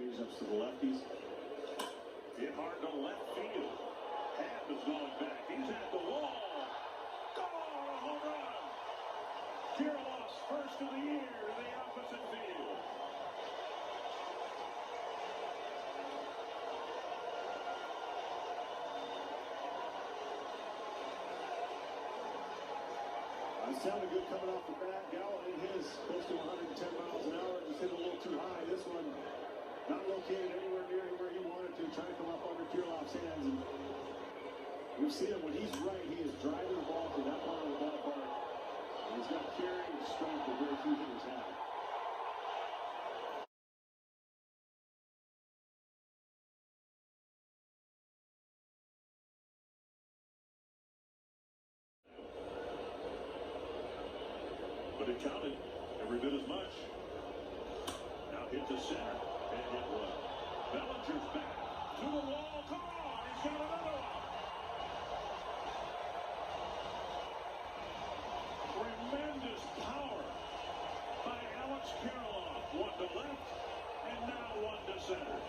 Change-ups to the lefties. Hit hard to left field. Happ is going back. He's at the wall. Gone! A home run! Kirilloff's first of the year to the opposite field. Sounded good coming off the bat. Gallo in his close to 110 miles an hour. Just hit a little too high. This one not located anywhere near where he wanted to. Trying to come up under Kirilloff's hands. And we've seen him when he's right. He is driving the ball to that part of the ballpark. And he's got carrying strength that very few hitters have. But it counted every bit as much. Now hit to center. And hit one. Bellinger's back to the wall. Come on. He's got another one. Tremendous power by Alex Kirilloff. One to left. And now one to center.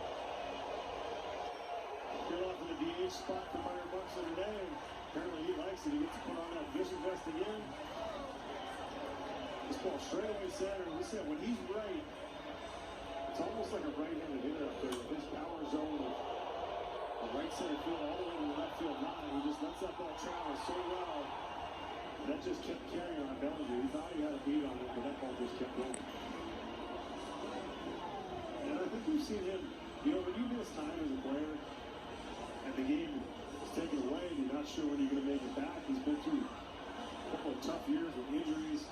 Kirilloff in the DH spot for $100 every day. Apparently he likes it. He gets to put on that vision vest again. This ball straight away center. We said when he's right, it's almost like a right-handed hitter up there with his power zone of right center field all the way to the left field line. He just lets that ball travel so well. And that just kept carrying on Bellinger. He thought he had a beat on it, but that ball just kept going. And I think we've seen him, when you miss time as a player and the game is taken away and you're not sure when you're going to make it back, he's been through a couple of tough years with injuries.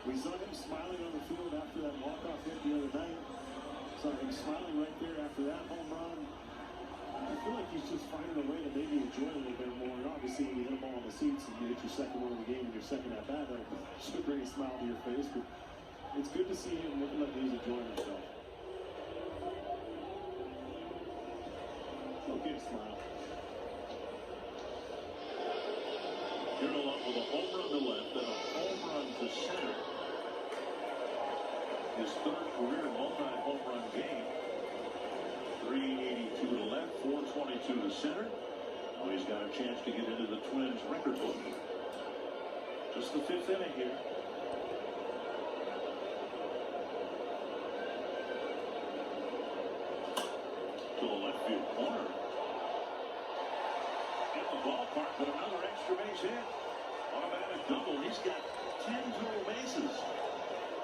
We saw him smiling on the field after that walk-off hit the other night. Saw him smiling right there after that home run. I feel like he's just finding a way to maybe enjoy it a little bit more. And obviously, when you hit a ball on the seats and you get your second one of the game and your second at bat, that should bring a smile to your face. But it's good to see him looking like he's enjoying himself. Okay, smile. Kirilloff with a home run to left and a home run to center. His third career multi-home run game. 382 to left, 422 to center. Now he's got a chance to get into the Twins record book. Just the fifth inning here. To the left field corner. In the ballpark, but another extra base hit. Automatic double. He's got 10 total bases.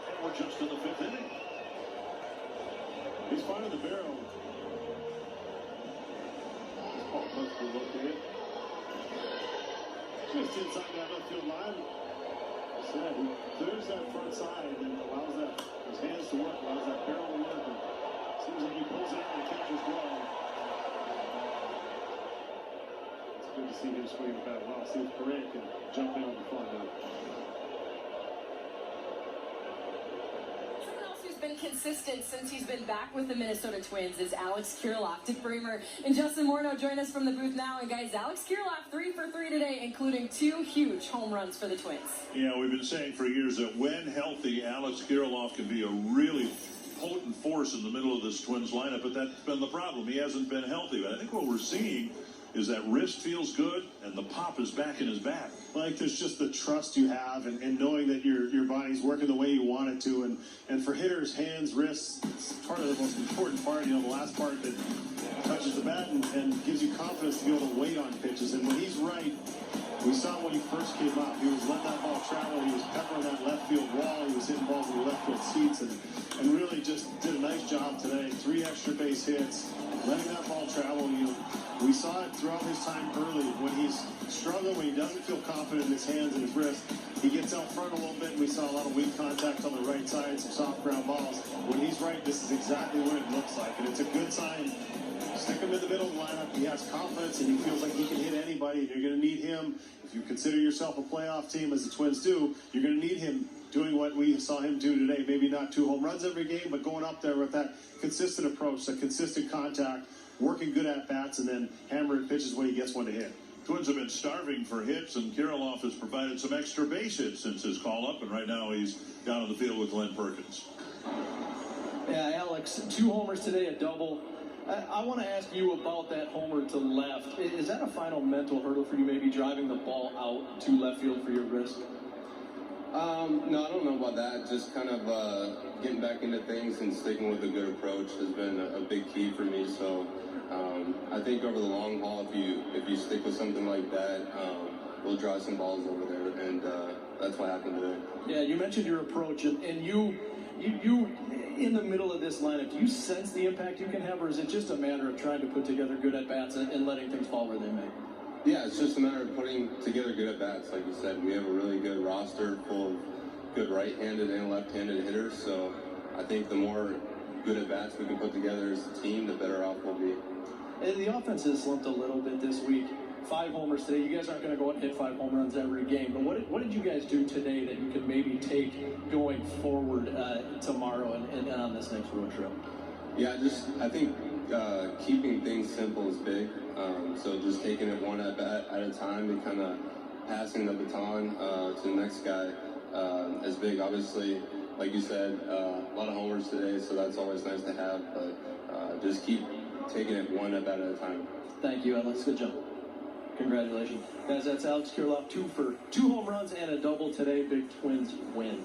And we're just in the fifth inning. He's finding the barrel. This ball must be located. Just inside that left field line. Like I said, he clears that front side and allows his hands to work, allows that barrel to work. And seems like he pulls it out and catches well. It's good to see him swing the bat well. See if Correa can jump in on the front now. Been consistent since he's been back with the Minnesota Twins is Alex Kirilloff. Dick Bremer and Justin Morneau join us from the booth now. And guys, Alex Kirilloff 3 for 3 today, including 2 huge home runs for the Twins. Yeah, we've been saying for years that when healthy, Alex Kirilloff can be a really potent force in the middle of this Twins lineup, but that's been the problem. He hasn't been healthy. But I think what we're seeing is that wrist feels good and the pop is back in his bat. Like there's just the trust you have and knowing that your body's working the way you want it to. And for hitters, hands, wrists, it's part of the most important part, the last part that touches the bat and gives you confidence to be able to wait on pitches. And when he's right, we saw when he first came up, he was letting that ball travel, he was peppering that left field wall, he was hitting balls in the left field seats and really just did a nice job today. 3 extra base hits, letting that ball travel. We saw it throughout his time early when he's struggling, when he doesn't feel confident in his hands and his wrist. He gets out front a little bit, and we saw a lot of weak contact on the right side, some soft ground balls. When he's right, this is exactly what it looks like, and it's a good sign. Stick him in the middle of the lineup. He has confidence, and he feels like he can hit anybody. You're going to need him. If you consider yourself a playoff team, as the Twins do, you're going to need him doing what we saw him do today. Maybe not 2 home runs every game, but going up there with that consistent approach, that consistent contact, working good at bats, and then hammering pitches when he gets one to hit. Twins have been starving for hits, and Kirilloff has provided some extra base hits since his call-up, and right now he's down on the field with Glenn Perkins. Yeah, Alex, 2 homers today, a double. I want to ask you about that homer to left. Is that a final mental hurdle for you, maybe driving the ball out to left field for your wrist? No, I don't know about that. Just kind of getting back into things and sticking with a good approach has been a big key for me. So I think over the long haul, if you stick with something like that, we'll drive some balls over there, and that's what happened today. Yeah, you mentioned your approach, and you in the middle of this lineup, do you sense the impact you can have, or is it just a matter of trying to put together good at-bats and letting things fall where they may? Yeah, it's just a matter of putting together good at-bats. Like you said, we have a really good roster full of good right-handed and left-handed hitters, so I think the more good at-bats we can put together as a team, the better off we'll be. And the offense has slumped a little bit this week. 5 homers today. You guys aren't going to go out and hit 5 home runs every game, but what did you guys do today that you could maybe take going forward tomorrow and on this next road trip? Yeah, I think keeping things simple is big. So just taking it one at a time and kind of passing the baton to the next guy is big. Obviously, like you said, a lot of homers today, so that's always nice to have, but just keep taking it one at a time. Thank you, Alex. Good job. Congratulations. Guys, that's Alex Kirilloff, 2 home runs and a double today. Big Twins win.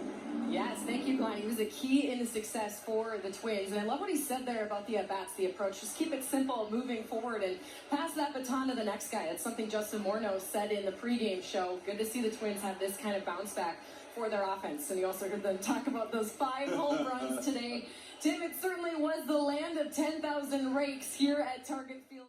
Yes, thank you, Glenn. He was a key in the success for the Twins. And I love what he said there about the at-bats, the approach. Just keep it simple moving forward and pass that baton to the next guy. That's something Justin Morneau said in the pregame show. Good to see the Twins have this kind of bounce back for their offense. And you also heard them talk about those 5 home runs today. Tim, it certainly was the land of 10,000 rakes here at Target Field.